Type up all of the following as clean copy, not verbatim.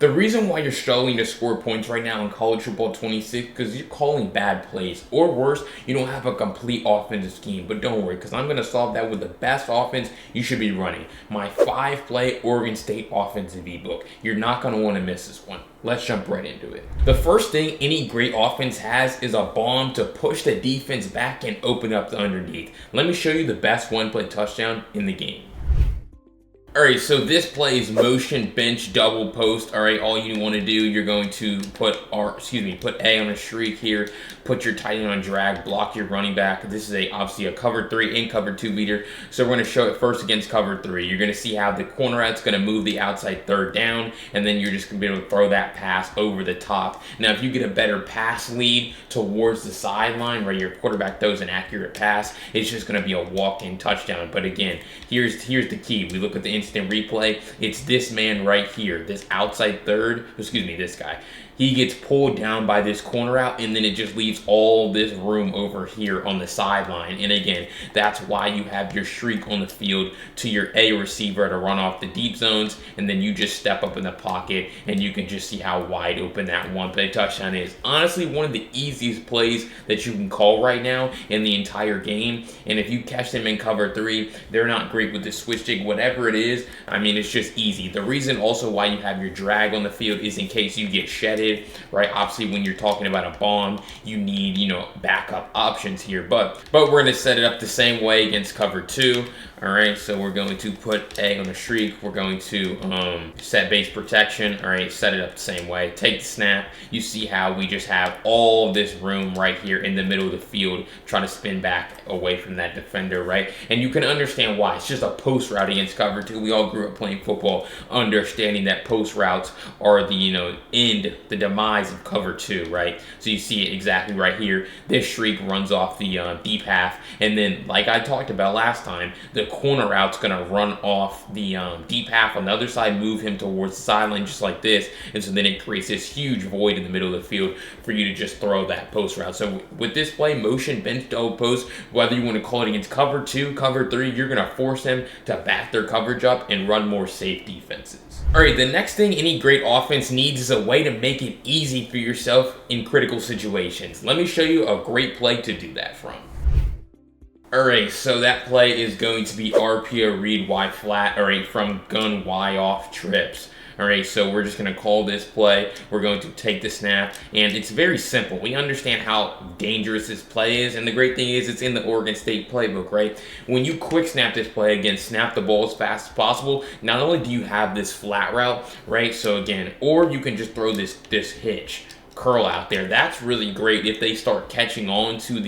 The reason why you're struggling to score points right now in college football 26 because you're calling bad plays. Or worse, you don't have a complete offensive scheme. But don't worry, because I'm going to solve that with the best offense you should be running. My 5-play Oregon State offensive ebook. You're not going to want to miss this one. Let's jump right into it. The first thing any great offense has is a bomb to push the defense back and open up the underneath. Let me show you the best one-play touchdown in the game. Alright, so this play is motion bench double post. Alright, all you want to do, you're going to put A on a streak here, put your tight end on drag, block your running back. This is obviously a cover 3 and cover 2 beater. So we're going to show it first against cover 3. You're going to see how the corner out's going to move the outside third down, and then you're just going to be able to throw that pass over the top. Now, if you get a better pass lead towards the sideline where your quarterback throws an accurate pass, it's just going to be a walk-in touchdown. But again, here's the key. We look at the instant replay. It's this man right here, this outside third, this guy. He gets pulled down by this corner out, and then it just leaves all this room over here on the sideline. And again, that's why you have your streak on the field to your A receiver to run off the deep zones, and then you just step up in the pocket, and you can just see how wide open that one-play touchdown is. Honestly, one of the easiest plays that you can call right now in the entire game. And if you catch them in cover 3, they're not great with the switch jig, whatever it is. I mean, it's just easy. The reason also why you have your drag on the field is in case you get shedded. Right, obviously when you're talking about a bomb, you need, backup options here, but we're going to set it up the same way against cover 2. All right, so we're going to put A on the streak. We're going to set base protection. All right, set it up the same way. Take the snap. You see how we just have all this room right here in the middle of the field, trying to spin back away from that defender, right? And you can understand why. It's just a post route against cover 2. We all grew up playing football, understanding that post routes are the demise of cover 2, right? So you see it exactly right here. This streak runs off the deep half, and then like I talked about last time, the corner out's going to run off the deep half on the other side, move him towards the sideline just like this, and so then it creates this huge void in the middle of the field for you to just throw that post route. So with this play, motion bench double post, whether you want to call it against cover 2, cover 3, you're going to force them to back their coverage up and run more safe defenses. Alright, the next thing any great offense needs is a way to make it easy for yourself in critical situations. Let me show you a great play to do that from. Alright, so that play is going to be RPO read Y flat, alright, from gun Y off trips. Alright, so we're just going to call this play. We're going to take the snap, and it's very simple. We understand how dangerous this play is, and the great thing is it's in the Oregon State playbook, right? When you quick snap this play, again, snap the ball as fast as possible, not only do you have this flat route, right? So again, or you can just throw this hitch curl out there. That's really great if they start catching on to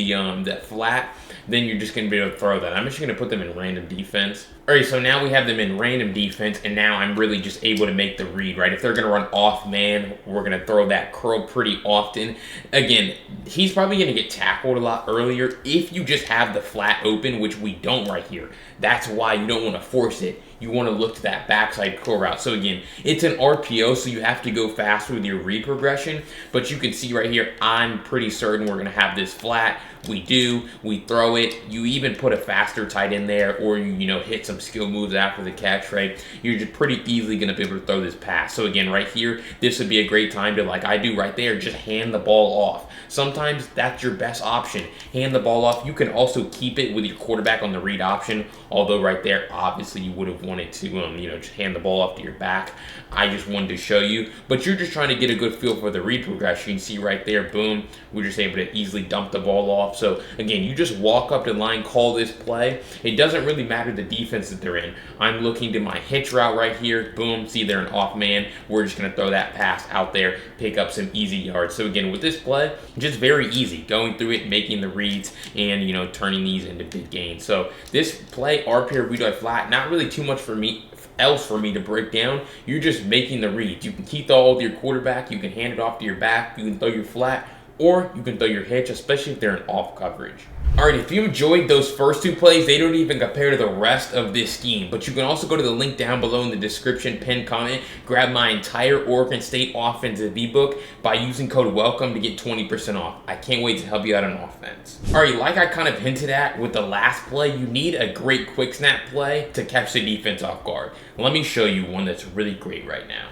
that flat. Then you're just going to be able to throw that. I'm just going to put them in random defense. Alright, so now we have them in random defense, and now I'm really just able to make the read, right? If they're going to run off man, we're going to throw that curl pretty often. Again, he's probably going to get tackled a lot earlier if you just have the flat open, which we don't right here. That's why you don't want to force it. You want to look to that backside curl route. So again, it's an RPO, so you have to go fast with your read progression. But you can see right here, I'm pretty certain we're going to have this flat. We do. We throw it. You even put a faster tight end there, or you hit some skill moves after the catch, right? You're just pretty easily going to be able to throw this pass. So again, right here, this would be a great time to, like I do right there, just hand the ball off. Sometimes that's your best option. Hand the ball off. You can also keep it with your quarterback on the read option, although right there, obviously you would have wanted to, just hand the ball off to your back. I just wanted to show you, but you're just trying to get a good feel for the read progression. You see right there, boom, we're just able to easily dump the ball off. So again, you just walk up to the line, call this play. It doesn't really matter the defense that they're in. I'm looking to my hitch route right here. Boom, see they're an off man. We're just going to throw that pass out there, pick up some easy yards. So again, with this play, just very easy, going through it, making the reads, and turning these into big gains. So this play, RPO read flat, not really too much for me to break down. You're just making the reads. You can keep the ball with your quarterback. You can hand it off to your back. You can throw your flat, or you can throw your hitch, especially if they're in off coverage. Alright, if you enjoyed those first two plays, they don't even compare to the rest of this scheme. But you can also go to the link down below in the description, pinned comment, grab my entire Oregon State offensive ebook by using code WELCOME to get 20% off. I can't wait to help you out on offense. Alright, like I kind of hinted at with the last play, you need a great quick snap play to catch the defense off guard. Let me show you one that's really great right now.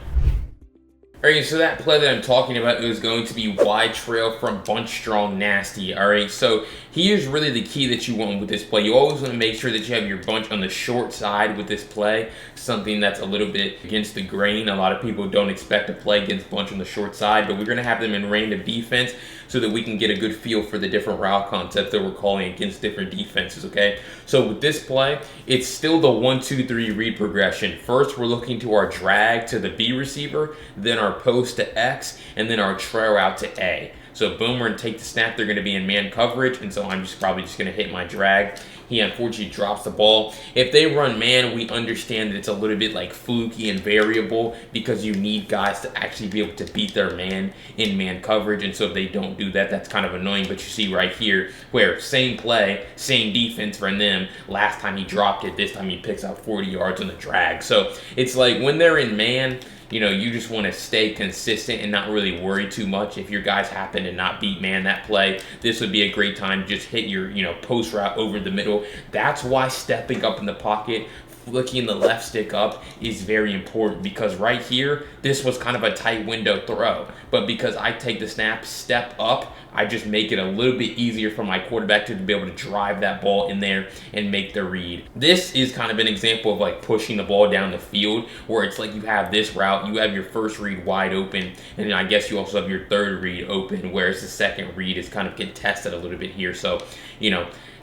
Alright, so that play that I'm talking about is going to be wide trail from bunch strong nasty. Alright, so here's really the key that you want with this play. You always want to make sure that you have your bunch on the short side with this play, something that's a little bit against the grain. A lot of people don't expect to play against bunch on the short side, but we're going to have them in random defense so that we can get a good feel for the different route concepts that we're calling against different defenses, okay? So with this play, it's still the 1-2-3 read progression. First, we're looking to our drag to the B receiver, then our post to X, and then our trail out to A. So boom, we're going to take the snap. They're going to be in man coverage, and so I'm probably just going to hit my drag. He unfortunately drops the ball. If they run man, we understand that it's a little bit like fluky and variable because you need guys to actually be able to beat their man in man coverage, and so if they don't do that, that's kind of annoying. But you see right here where same play, same defense from them. Last time he dropped it, this time he picks up 40 yards on the drag. So it's like when they're in man, you know, you just want to stay consistent and not really worry too much. If your guys happen to not beat man that play, this would be a great time to just hit your, post route over the middle. That's why stepping up in the pocket, flicking the left stick up is very important, because right here, this was kind of a tight window throw. But because I take the snap, step up, I just make it a little bit easier for my quarterback to be able to drive that ball in there and make the read. This is kind of an example of like pushing the ball down the field, where it's like you have this route, you have your first read wide open, and then I guess you also have your third read open, whereas the second read is kind of contested a little bit here. So,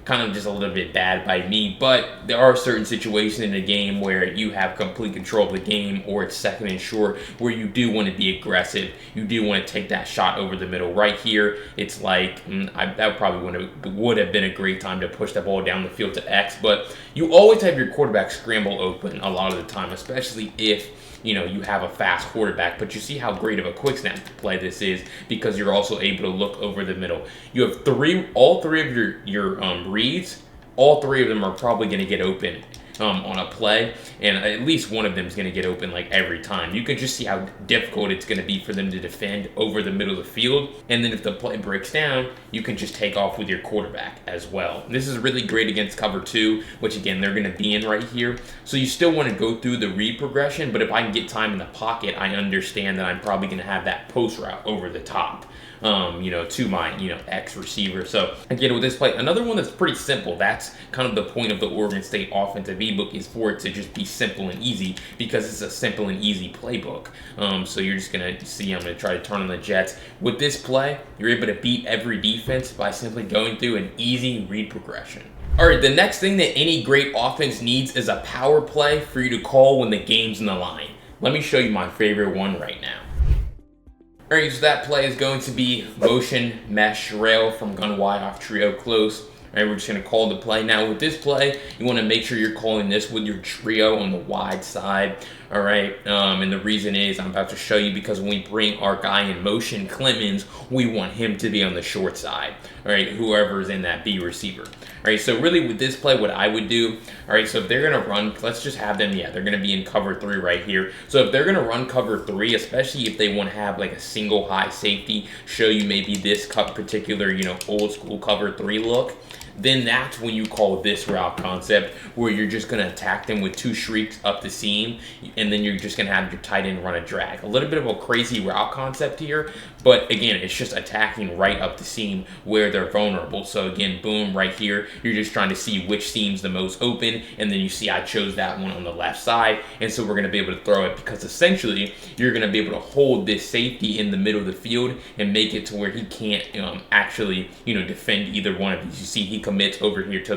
kind of just a little bit bad by me, but there are certain situations in the game where you have complete control of the game, or it's second and short, where you do want to be aggressive. You do want to take that shot over the middle. Right here, it's like, that probably would have been a great time to push the ball down the field to X, but you always have your quarterback scramble open a lot of the time, especially if you have a fast quarterback. But you see how great of a quick snap play this is, because you're also able to look over the middle. You have all three of your reads. All three of them are probably going to get open on a play, and at least one of them is going to get open like every time. You can just see how difficult it's going to be for them to defend over the middle of the field, and then if the play breaks down, you can just take off with your quarterback as well. This is really great against cover 2, which again, they're going to be in right here. So you still want to go through the read progression, but if I can get time in the pocket, I understand that I'm probably going to have that post route over the top. To my, X receiver. So again, with this play, another one that's pretty simple. That's kind of the point of the Oregon State offensive ebook, is for it to just be simple and easy, because it's a simple and easy playbook. So you're just going to see, I'm going to try to turn on the Jets. With this play, you're able to beat every defense by simply going through an easy read progression. All right, the next thing that any great offense needs is a power play for you to call when the game's in the line. Let me show you my favorite one right now. Alright, so that play is going to be motion mesh rail from gun Y off trio close. Alright, we're just going to call the play. Now with this play, you want to make sure you're calling this with your trio on the wide side. Alright, and the reason is, I'm about to show you, because when we bring our guy in motion, Clemens, we want him to be on the short side. Alright, whoever's in that B receiver. Alright, so really with this play, what I would do, alright, so if they're going to run, let's just have them, they're going to be in cover 3 right here. So if they're going to run cover 3, especially if they want to have like a single high safety, show you maybe this particular, old school cover 3 look, then that's when you call this route concept, where you're just going to attack them with 2 shrieks up the seam, and then you're just going to have your tight end run a drag. A little bit of a crazy route concept here, but again, it's just attacking right up the seam where they're vulnerable. So again, boom, right here, you're just trying to see which seam's the most open, and then you see I chose that one on the left side, and so we're going to be able to throw it, because essentially you're going to be able to hold this safety in the middle of the field and make it to where he can't actually defend either one of these. You see he commits over here to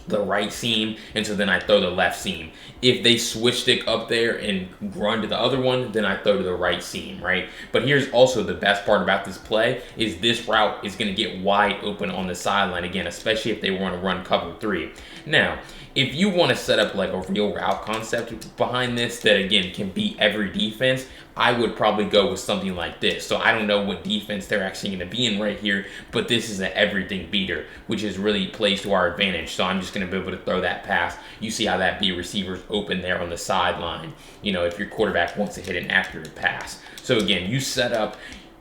the right seam, and so then I throw the left seam. If they switch stick up there and run to the other one, then I throw to the right seam, right? But here's also the best part about this play, is this route is going to get wide open on the sideline again, especially if they want to run cover 3. Now, if you want to set up like a real route concept behind this that again can beat every defense, I would probably go with something like this. So I don't know what defense they're actually going to be in right here, but this is an everything beater, which is really plays to our advantage. So I'm just going to be able to throw that pass. You see how that B receiver's open there on the sideline, if your quarterback wants to hit an accurate pass. So again, you set up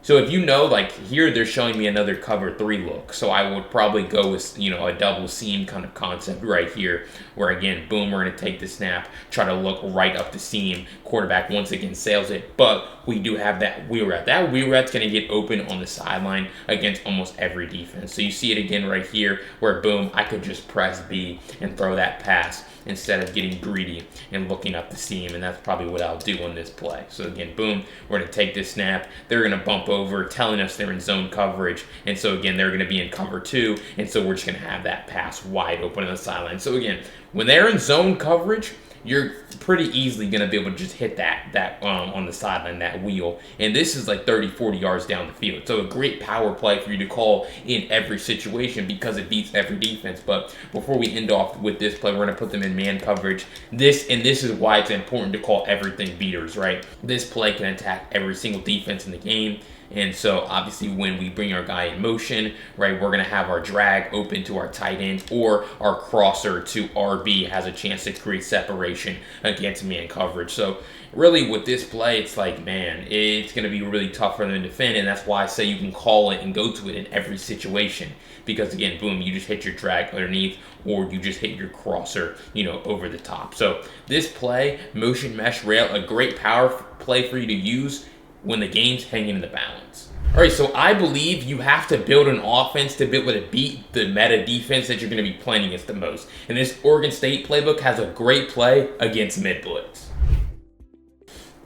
So if you know, like here, they're showing me another cover 3 look. So I would probably go with, a double seam kind of concept right here, where again, boom, we're going to take the snap, try to look right up the seam. Quarterback once again sails it, but we do have that wheel route. That wheel route's going to get open on the sideline against almost every defense. So you see it again right here, where boom, I could just press B and throw that pass instead of getting greedy and looking up the seam, and that's probably what I'll do on this play. So again, boom, we're going to take this snap. They're going to bump over, telling us they're in zone coverage, and so again, they're going to be in cover 2, and so we're just going to have that pass wide open on the sideline. So again, when they're in zone coverage, you're pretty easily going to be able to just hit that on the sideline, that wheel. And this is like 30, 40 yards down the field. So a great power play for you to call in every situation because it beats every defense. But before we end off with this play, we're going to put them in man coverage. This is why it's important to call everything beaters, right? This play can attack every single defense in the game. And so obviously when we bring our guy in motion, right, we're going to have our drag open to our tight end, or our crosser to RB has a chance to create separation against man coverage. So really with this play, it's like, man, it's going to be really tough for them to defend. And that's why I say you can call it and go to it in every situation. Because again, boom, you just hit your drag underneath, or you just hit your crosser, over the top. So this play, motion mesh rail, a great power play for you to use when the game's hanging in the balance. All right, so I believe you have to build an offense to be able to beat the meta defense that you're going to be playing against the most. And this Oregon State playbook has a great play against mid blitz.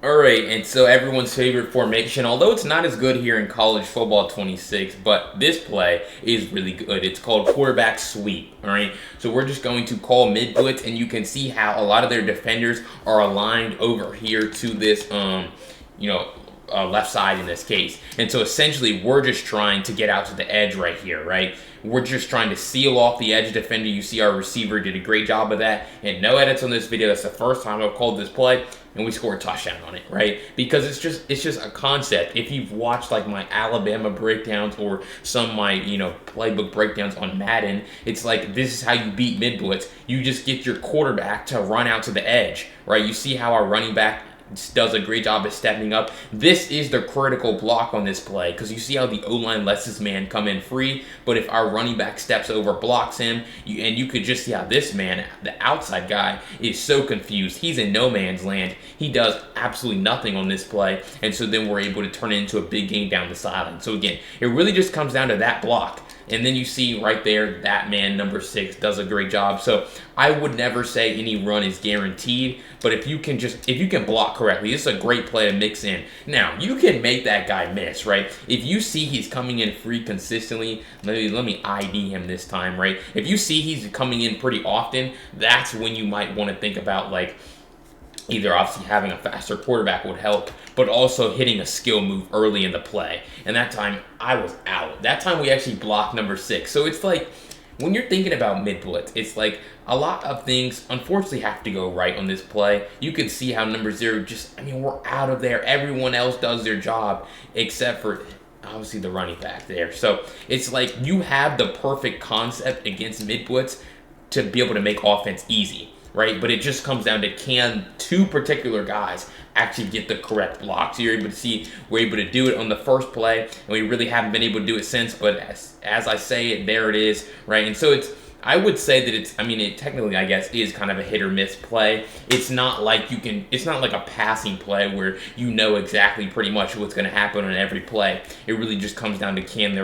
All right, and so everyone's favorite formation, although it's not as good here in college football 26, but this play is really good. It's called quarterback sweep, all right? So we're just going to call mid blitz, and you can see how a lot of their defenders are aligned over here to this, left side in this case. And so essentially we're just trying to get out to the edge right here, right? We're just trying to seal off the edge defender. You see our receiver did a great job of that, and no edits on this video. That's the first time I've called this play, and we scored a touchdown on it, right? Because it's just a concept. If you've watched like my Alabama breakdowns or some of my playbook breakdowns on Madden, it's like this is how you beat mid blitz. You just get your quarterback to run out to the edge, right? You see how our running back does a great job of stepping up. This is the critical block on this play, because you see how the O-line lets this man come in free, but if our running back steps over, blocks him, and you could just see how this man, the outside guy, is so confused. He's in no man's land. He does absolutely nothing on this play, and so then we're able to turn it into a big game down the sideline. So again, it really just comes down to that block. And then you see right there, that man, number 6, does a great job. So I would never say any run is guaranteed, but if you can block correctly, this is a great play to mix in. Now, you can make that guy miss, right? If you see he's coming in free consistently, let me ID him this time, right? If you see he's coming in pretty often, that's when you might want to think about like, either obviously having a faster quarterback would help, but also hitting a skill move early in the play. And that time, I was out. That time, we actually blocked number 6. So it's like, when you're thinking about mid blitz, it's like a lot of things, unfortunately, have to go right on this play. You can see how number 0 we're out of there. Everyone else does their job except for obviously the running back there. So it's like you have the perfect concept against mid blitz to be able to make offense easy, right? But it just comes down to, can 2 particular guys actually get the correct block? So you're able to see we're able to do it on the first play, and we really haven't been able to do it since, but as I say it, there it is, right? And so I would say that it technically, I guess, is kind of a hit or miss play. It's not like it's not like a passing play where you know exactly pretty much what's going to happen on every play. It really just comes down to can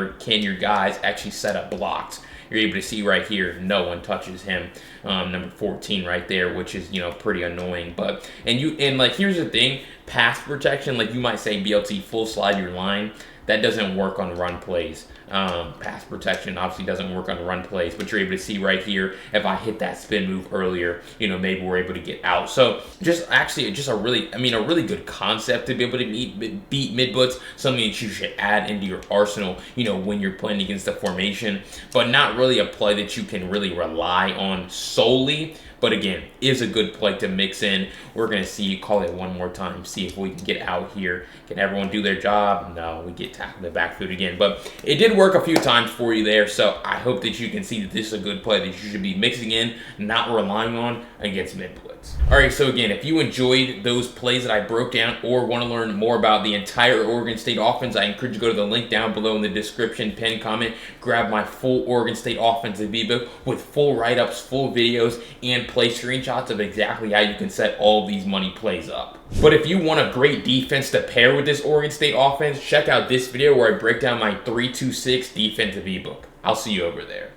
your guys actually set up blocks? You're able to see right here, no one touches him, number 14 right there, which is pretty annoying. But here's the thing, pass protection, like you might say BLT full slide your line, that doesn't work on run plays. Pass protection obviously doesn't work on run plays, but you're able to see right here, if I hit that spin move earlier, maybe we're able to get out. So just a really good concept to be able to beat mid blitz, something that you should add into your arsenal, when you're playing against the formation, but not really a play that you can really rely on solely. But again, is a good play to mix in. We're going to call it one more time, see if we can get out here. Can everyone do their job? No, we get tackled in the backfield again. But it did work a few times for you there, so I hope that you can see that this is a good play that you should be mixing in, not relying on against mid blitz. esports. Alright, so again, if you enjoyed those plays that I broke down or want to learn more about the entire Oregon State offense, I encourage you to go to the link down below in the description, pinned comment, grab my full Oregon State offensive ebook with full write-ups, full videos, and play screenshots of exactly how you can set all of these money plays up. But if you want a great defense to pair with this Oregon State offense, check out this video where I break down my 3-2-6 defensive ebook. I'll see you over there.